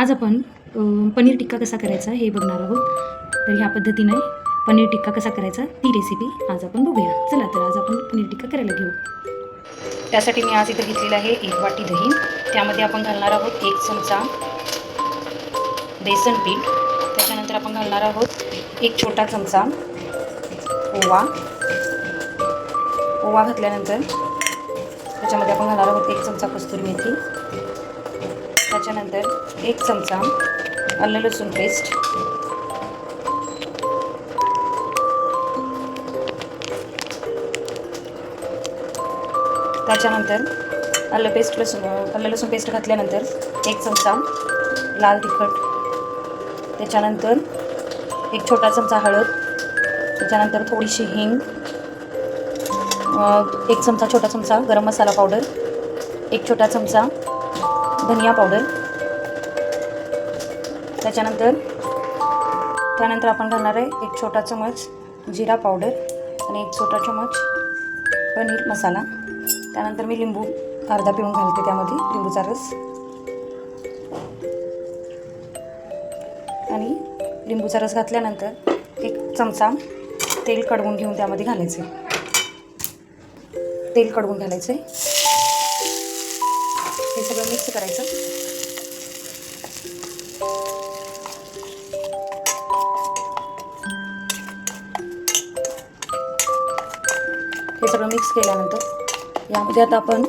आज आपण पनीर टिक्का कसा करायचा हे बघणार आहोत. तर ह्या पद्धतीने पनीर टिक्का कसा करायचा ती रेसिपी आज आपण बघूया. चला तर आज आपण पनीर टिक्का करायला घेऊ. त्यासाठी मी आज इथं घेतलेलं आहे 1 वाटी दही. त्यामध्ये आपण घालणार आहोत 1 चमचा बेसन पीठ. त्याच्यानंतर आपण घालणार आहोत 1 छोटा चमचा ओवा घातल्यानंतर त्याच्यामध्ये आपण घालणार आहोत 1 चमचा कस्तुरी मेथी. त्याच्यानंतर 1 चमचा आलं लसूण पेस्ट. त्याच्यानंतर आलं लसूण पेस्ट घातल्यानंतर 1 चमचा लाल तिखट. त्याच्यानंतर 1 छोटा चमचा हळद. त्याच्यानंतर थोडीशी हिंग, 1 छोटा चमचा गरम मसाला पावडर, 1 छोटा चमचा धनिया पावडर. त्यानंतर आपण घालणार आहे 1 छोटा चमच जिरा पावडर आणि 1 छोटा चमच पनीर मसाला. त्यानंतर मी लिंबू अर्धा पिळून घालते, त्यामध्ये लिंबूचा रस. आणि लिंबूचा रस घातल्यानंतर 1 चमचा तेल कडवून घेऊन त्यामध्ये घालायचे. हे सगळं मिक्स करायचं. हे सगळं मिक्स केल्यानंतर यामध्ये आता आपण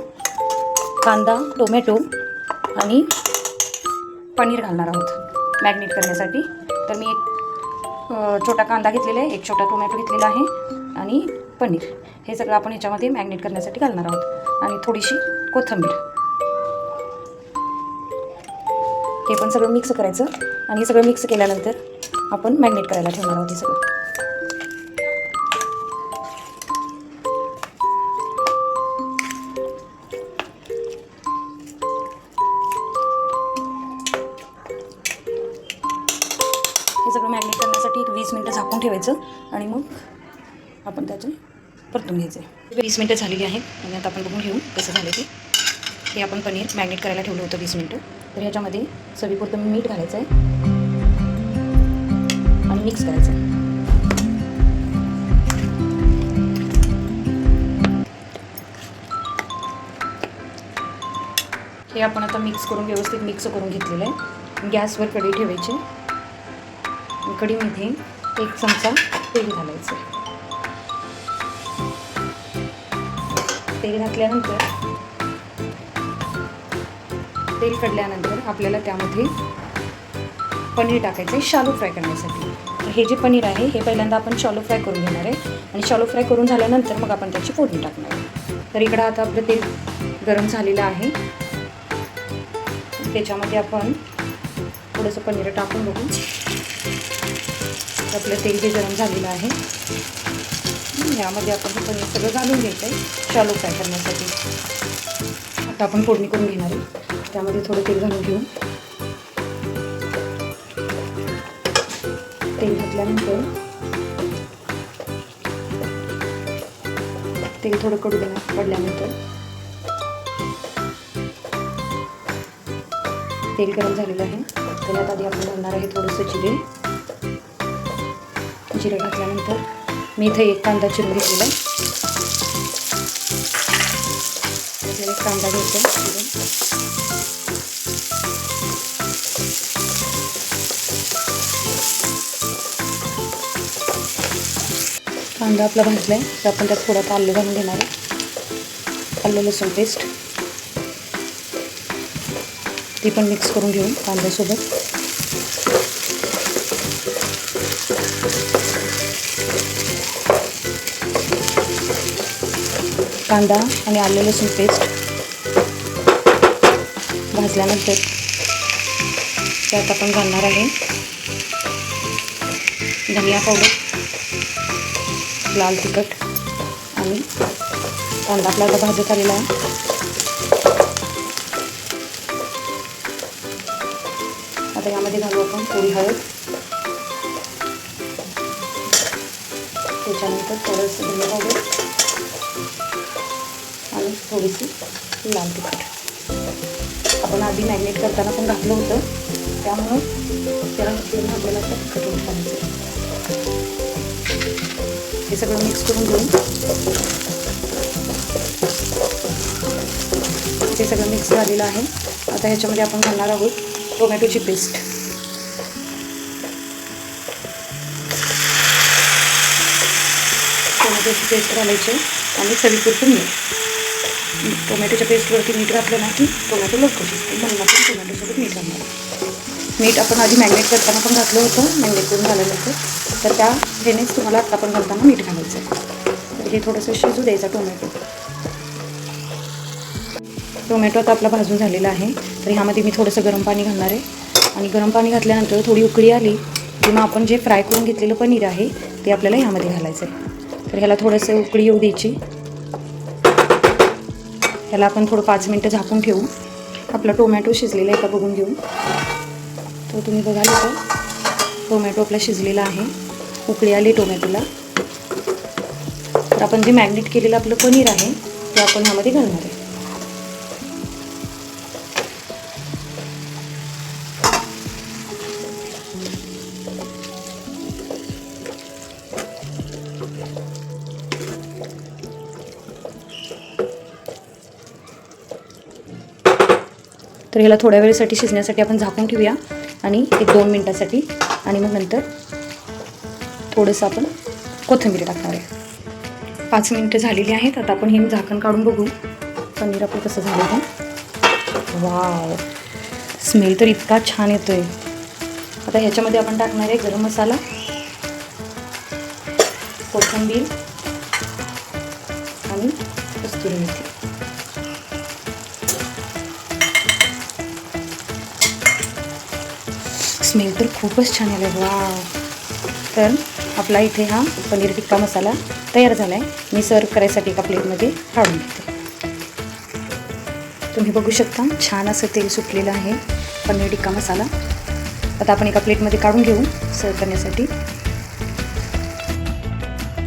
कांदा, टोमॅटो आणि पनीर घालणार आहोत मॅरिनेट करण्यासाठी. तर मी 1 छोटा कांदा घेतलेला आहे, 1 छोटा टोमॅटो घेतलेला आहे आणि पनीर हे सगळं आपण ह्याच्यामध्ये मॅरिनेट करण्यासाठी घालणार आहोत. आणि थोडीशी कोथिंबीर. हे पण सगळं मिक्स करायचं. आणि हे सगळं मिक्स केल्यानंतर आपण मॅरिनेट करायला ठेवणार आहोत. हे सगळं मॅरिनेट करण्यासाठी 20 मिनिटं झाकून ठेवायचं. आणि मग आपण त्याचे परतून घ्यायचे. 20 मिनिटं झालेली आहेत आणि आता आपण बघून घेऊ कसं झालं ते. हे आपण पनीर मॅरिनेट करायला ठेवलं होतं 20 मिनिटं. तर ह्याच्यामध्ये चवीपुरतं मीठ घालायचं आहे आणि मिक्स करायचं. हे आपण आता व्यवस्थित मिक्स करून घेतलेलं आहे. गॅसवर कढई ठेवायची. कढईमध्ये 1 चमचा तेल घालायचं. तेल घातल्यानंतर तेल कडल्यानंतर आपल्याला त्यामध्ये पनीर टाकायचं आहे शॅलो फ्राय करण्यासाठी. तर हे जे पनीर आहे हे पहिल्यांदा आपण शॅलो फ्राय करून घेणार आहे. आणि शॅलो फ्राय करून झाल्यानंतर मग आपण त्याची फोडणी टाकणार आहे. तर इकडं आता आपलं तेल गरम झालेलं आहे. त्याच्यामध्ये आपण थोडंसं पनीर टाकून बघू. आपलं तेल जे गरम झालेलं आहे यामध्ये आपण हे पनीर सगळं घालून घ्यायचं आहे शॅलो फ्राय करण्यासाठी. आता आपण फोडणी करून घेणार आहे. त्यामध्ये थोडं तेल घालून घेऊ. तेल घातल्यानंतर तेल थोडं पडल्यानंतर तेल गरम झालेलं आहे. त्याच्यात आधी आपण घालणार आहे थोडंसं जिरे घातल्यानंतर मी इथे 1 कांदा चिरून घेतलेला आहे. एक कांदा घ्यायचा चिरून. कांदा आपला भाजला आहे तर आपण त्यात थोडं आलं घालून घेणार आहे. आलं लसूण पेस्ट ती पण मिक्स करून घेऊन कांद्यासोबत. कांदा आणि आलं लसूण पेस्ट भाजल्यानंतर त्यात आपण घालणार आहे धनिया पावडर, लाल तिखट आणि कांदा आपला आता भाजत आलेला आहे. आता यामध्ये घालू आपण थोडी हळद. त्याच्यानंतर थोडंसं धनिया पावडर आणि थोडीशी लाल तिखट. आपण आधी मॅरिनेट करताना पण घातलं होतं, त्यामुळं त्याला आपल्याला आता कटवून करायचं. हे सगळं मिक्स करून घेऊन हे सगळं मिक्स झालेलं आहे. आता ह्याच्यामध्ये आपण घालणार आहोत टोमॅटोची पेस्ट. टोमॅटोची पेस्ट घालायची आणि चवीपुरतं मीठ. टोमॅटोच्या पेस्टवरती मीठ घातलं ना की टोमॅटो लवकर शिजते, म्हणून आपण टोमॅटोसोबत मीठ घालणार. मीठ आपण आधी मॅरिनेट करताना पण घातलं होतं, मॅरिनेट करून घालायला होतं, तर त्या हेनेच तुम्हाला आत्ता पण घालताना मीठ घालायचं आहे. तर हे थोडंसं शिजू द्यायचं टोमॅटो आता आपला भाजून झालेला आहे. तर ह्यामध्ये मी थोडंसं गरम पाणी घालणार आहे आणि गरम पाणी घातल्यानंतर थोडी उकळी आली की मग आपण जे फ्राय करून घेतलेलं पनीर आहे ते आपल्याला ह्यामध्ये घालायचं आहे. तर ह्याला थोडंसं उकळी येऊ द्यायची. ह्याला आपण थोडं 5 मिनटं झाकून ठेवू. आपला टोमॅटो शिजलेला आहे का बघून घेऊ. तर तुम्ही बघाल तर टोमॅटो आपला शिजलेला आहे, उकळी आली टोमॅटोला. तर आपण जे मॅरिनेट केलेलं आपलं पनीर आहे ते आपण ह्यामध्ये घालणार आहे. तर ह्याला थोड्या वेळेसाठी शिजण्यासाठी आपण झाकून ठेवूया आणि 1-2 मिनटासाठी, आणि मग नंतर थोडंसं आपण कोथिंबीर टाकणार आहे. 5 मिनटं झालेली आहेत. आता आपण हे झाकण काढून बघू पनीर आपलं कसं झालं आहे. वाव, स्मेल तर इतका छान येतो आहे. आता ह्याच्यामध्ये आपण टाकणार आहे गरम मसाला, कोथिंबीर आणि कस्तुरी मेथी. स्मेल तर खूपच छान आलं आहे. वाव, तर आपला इथे हा पनीर टिक्का मसाला तयार झाला आहे. मी सर्व करायसाठी एका प्लेटमध्ये काढून घेते. तुम्ही बघू शकता छान असं तेल सुटलेलं आहे पनीर टिक्का मसाला. आता आपण एका प्लेटमध्ये काढून घेऊ सर्व करण्यासाठी.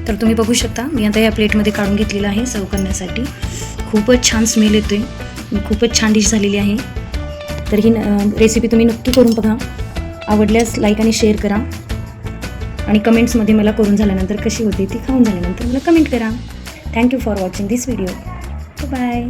तर तुम्ही बघू शकता मी आता या प्लेटमध्ये काढून घेतलेलं आहे सर्व करण्यासाठी. खूपच छान स्मेल येतो आहे, खूपच छान डिश झालेली आहे. तर ही रेसिपी तुम्ही नक्की करून बघा. आवडल्यास लाईक आणि शेअर करा आणि कमेंट्समध्ये मला करून झाल्यानंतर कशी होते ती खाऊन झाल्यानंतर मला कमेंट करा. Thank you for watching this video. Bye.